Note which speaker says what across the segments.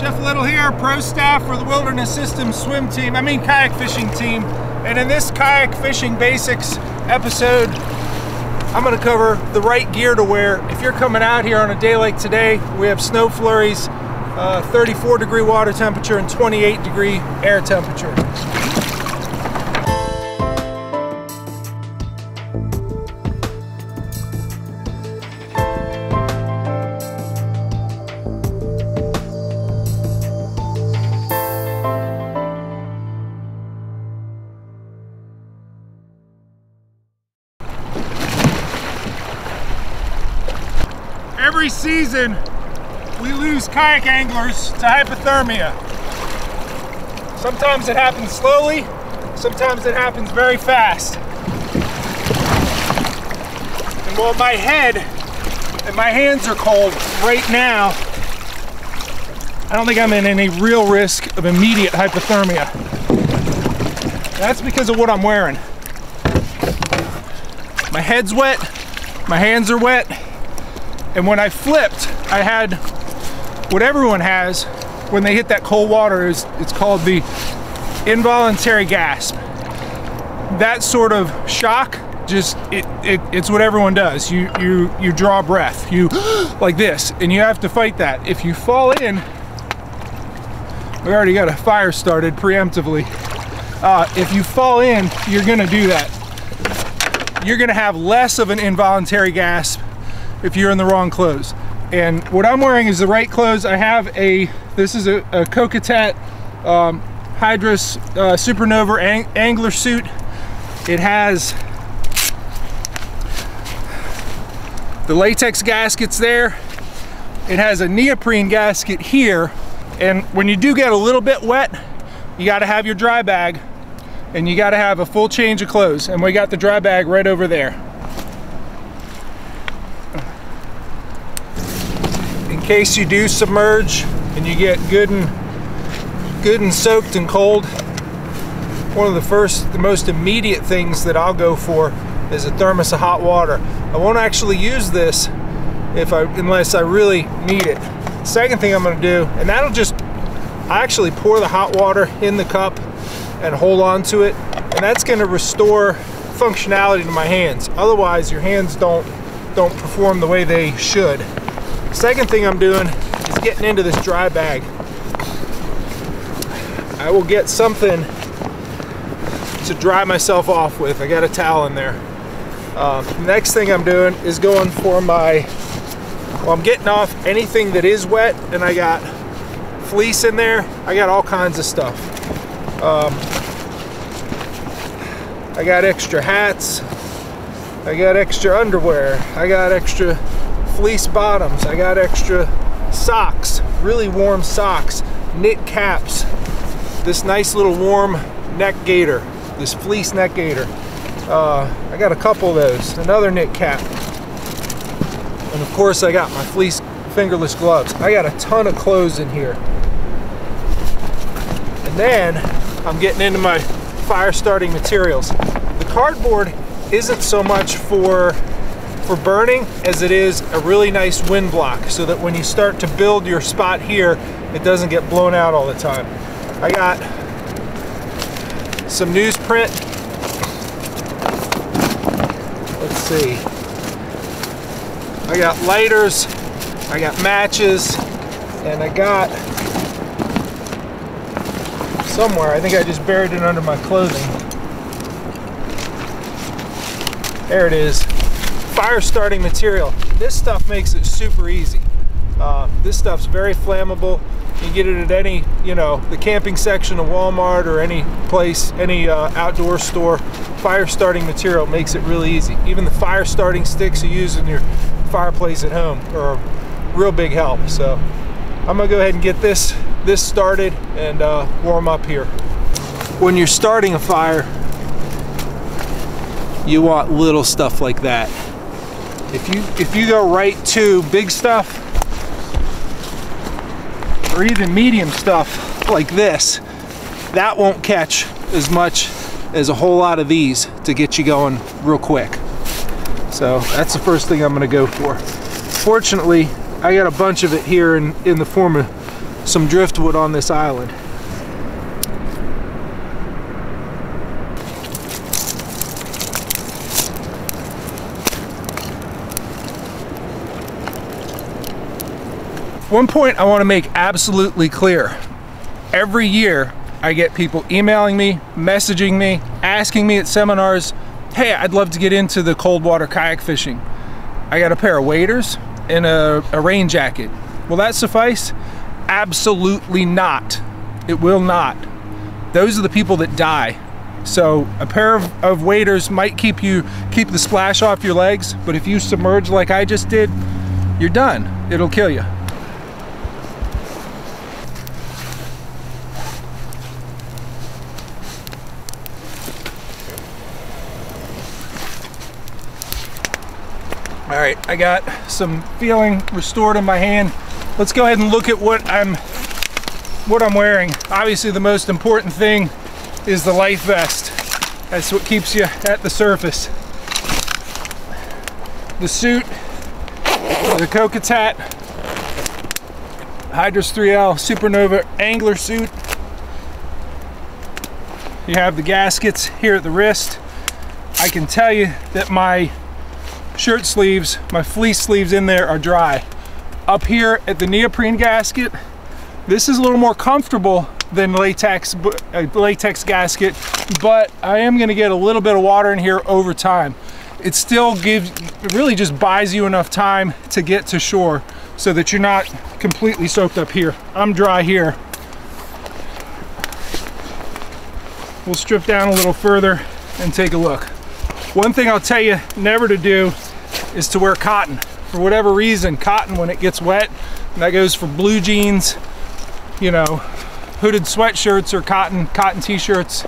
Speaker 1: Jeff Little here, pro staff for the Wilderness Systems swim team, kayak fishing team. And in this kayak fishing basics episode, I'm gonna cover the right gear to wear. If you're coming out here on a day like today, we have snow flurries, 34-degree water temperature and 28-degree air temperature. Every season, we lose kayak anglers to hypothermia. Sometimes it happens slowly, sometimes it happens very fast. And while my head and my hands are cold right now, I don't think I'm in any real risk of immediate hypothermia. That's because of what I'm wearing. My head's wet, my hands are wet, and when I flipped, I had what everyone has when they hit that cold water. It's called the involuntary gasp. That sort of shock, it's what everyone does. You draw breath, you like this, and you have to fight that. If you fall in, we already got a fire started preemptively. If you fall in, you're gonna do that. You're gonna have less of an involuntary gasp if you're in the wrong clothes. And what I'm wearing is the right clothes. I have this is a Kokatat Hydrus Supernova angler suit. It has the latex gaskets there. It has a neoprene gasket here. And when you do get a little bit wet, you gotta have your dry bag and you gotta have a full change of clothes. And we got the dry bag right over there. In case you do submerge and you get good and soaked and cold, one of the most immediate things that I'll go for is a thermos of hot water. I won't actually use this unless I really need it. Second thing I'm going to do, and I actually pour the hot water in the cup and hold on to it, and that's going to restore functionality to my hands. Otherwise, your hands don't perform the way they should. Second thing I'm doing is getting into this dry bag. I will get something to dry myself off with. I got a towel in there. Next thing I'm doing is going for I'm getting off anything that is wet, and I got fleece in there. I got all kinds of stuff. I got extra hats. I got extra underwear. I got extra fleece bottoms. I got extra socks, really warm socks, knit caps, this nice little warm neck gaiter, this fleece neck gaiter. I got a couple of those, another knit cap, and of course I got my fleece fingerless gloves. I got a ton of clothes in here. And then I'm getting into my fire starting materials. The cardboard isn't so much for burning as it is a really nice wind block, so that when you start to build your spot here, it doesn't get blown out all the time. I got some newsprint. Let's see. I got lighters, I got matches, and I got somewhere, I think I just buried it under my clothing. There it is. Fire starting material. This stuff makes it super easy. This stuff's very flammable. You can get it at any, the camping section of Walmart or any place, any outdoor store. Fire starting material makes it really easy. Even the fire starting sticks you use in your fireplace at home are a real big help. So I'm gonna go ahead and get this started and warm up here. When you're starting a fire, you want little stuff like that. If you go right to big stuff, or even medium stuff like this, that won't catch as much as a whole lot of these to get you going real quick. So that's the first thing I'm gonna go for. Fortunately, I got a bunch of it here in the form of some driftwood on this island. One point I want to make absolutely clear. Every year I get people emailing me, messaging me, asking me at seminars, hey, I'd love to get into the cold water kayak fishing. I got a pair of waders and a rain jacket. Will that suffice? Absolutely not. It will not. Those are the people that die. So a pair of waders might keep the splash off your legs, but if you submerge like I just did, you're done. It'll kill you. All right, I got some feeling restored in my hand. Let's go ahead and look at what I'm wearing. Obviously, the most important thing is the life vest. That's what keeps you at the surface. The suit, the Kokatat Hydros 3L Supernova angler suit. You have the gaskets here at the wrist. I can tell you that my shirt sleeves, my fleece sleeves in there are dry. Up here at the neoprene gasket, this is a little more comfortable than latex gasket, but I am going to get a little bit of water in here over time. It really just buys you enough time to get to shore so that you're not completely soaked up here. I'm dry here. We'll strip down a little further and take a look. One thing I'll tell you never to do is to wear cotton. For whatever reason, cotton, when it gets wet, and that goes for blue jeans, you know, hooded sweatshirts or cotton t-shirts,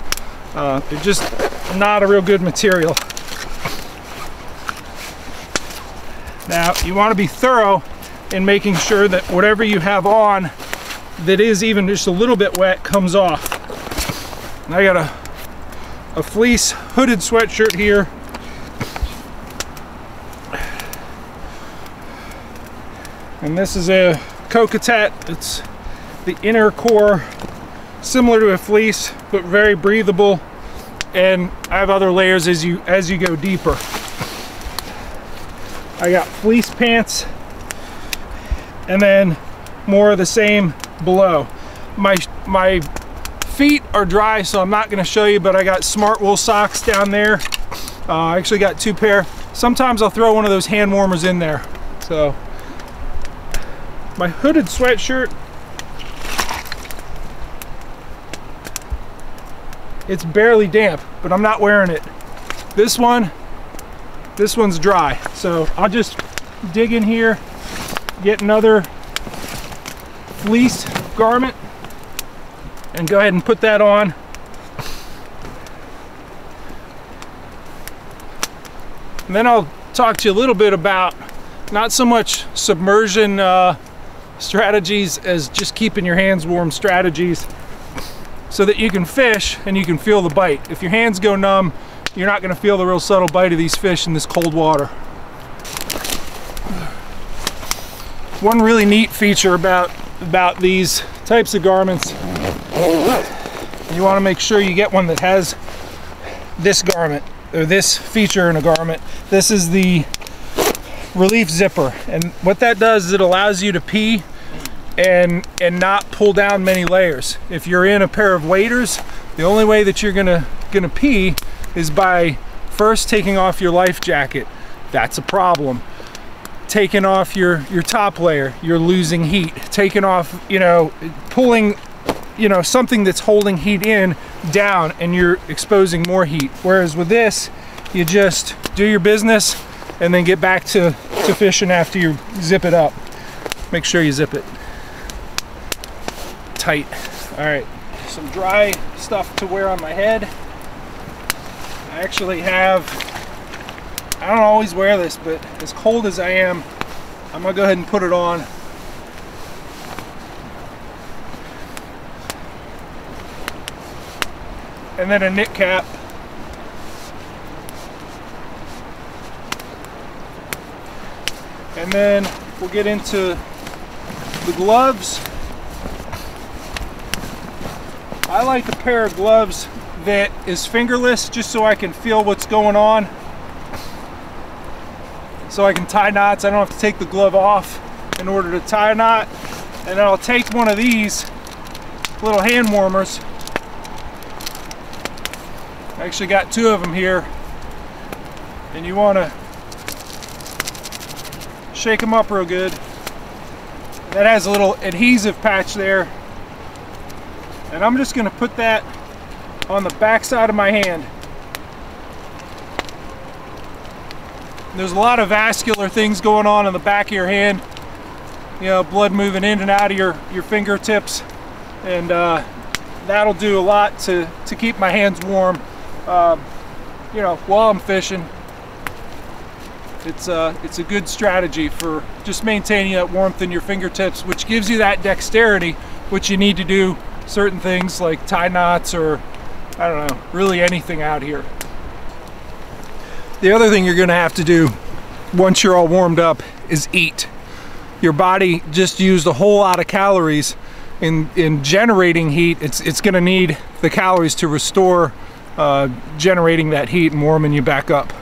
Speaker 1: they're just not a real good material. Now, you want to be thorough in making sure that whatever you have on that is even just a little bit wet comes off. And I got a fleece hooded sweatshirt here. And this is a Kokatat. It's the inner core, similar to a fleece, but very breathable. And I have other layers as you go deeper. I got fleece pants, and then more of the same below. My feet are dry, so I'm not going to show you, but I got Smartwool socks down there. I actually got 2 pair. Sometimes I'll throw one of those hand warmers in there. So my hooded sweatshirt, it's barely damp, but I'm not wearing it. This one's dry. So I'll just dig in here, get another fleece garment, and go ahead and put that on. And then I'll talk to you a little bit about not so much submersion strategies as just keeping your hands warm strategies so that you can fish and you can feel the bite. If your hands go numb, you're not going to feel the real subtle bite of these fish in this cold water. One really neat feature about these types of garments, you want to make sure you get one that has this garment, or this feature in a garment. This is the relief zipper, and what that does is it allows you to pee and not pull down many layers. If you're in a pair of waders, the only way that you're gonna pee is by first taking off your life jacket. That's a problem. Taking off your top layer, you're losing heat. Taking off, you know, pulling, you know, something that's holding heat in down, and you're exposing more heat. Whereas with this, you just do your business and then get back to fishing after you zip it up. Make sure you zip it tight. All right, some dry stuff to wear on my head. I actually have, I don't always wear this, but as cold as I am, I'm gonna go ahead and put it on. And then a knit cap. And then we'll get into the gloves. I like a pair of gloves that is fingerless, just so I can feel what's going on. So I can tie knots. I don't have to take the glove off in order to tie a knot. And then I'll take one of these little hand warmers. I actually got 2 of them here. And you want to shake them up real good. That has a little adhesive patch there. And I'm just going to put that on the back side of my hand. There's a lot of vascular things going on in the back of your hand. You know, blood moving in and out of your fingertips. And that'll do a lot to keep my hands warm, you know, while I'm fishing. It's a good strategy for just maintaining that warmth in your fingertips, which gives you that dexterity, which you need to do certain things like tie knots or, I don't know, really anything out here. The other thing you're gonna have to do once you're all warmed up is eat. Your body just used a whole lot of calories in generating heat. It's gonna need the calories to restore generating that heat and warming you back up.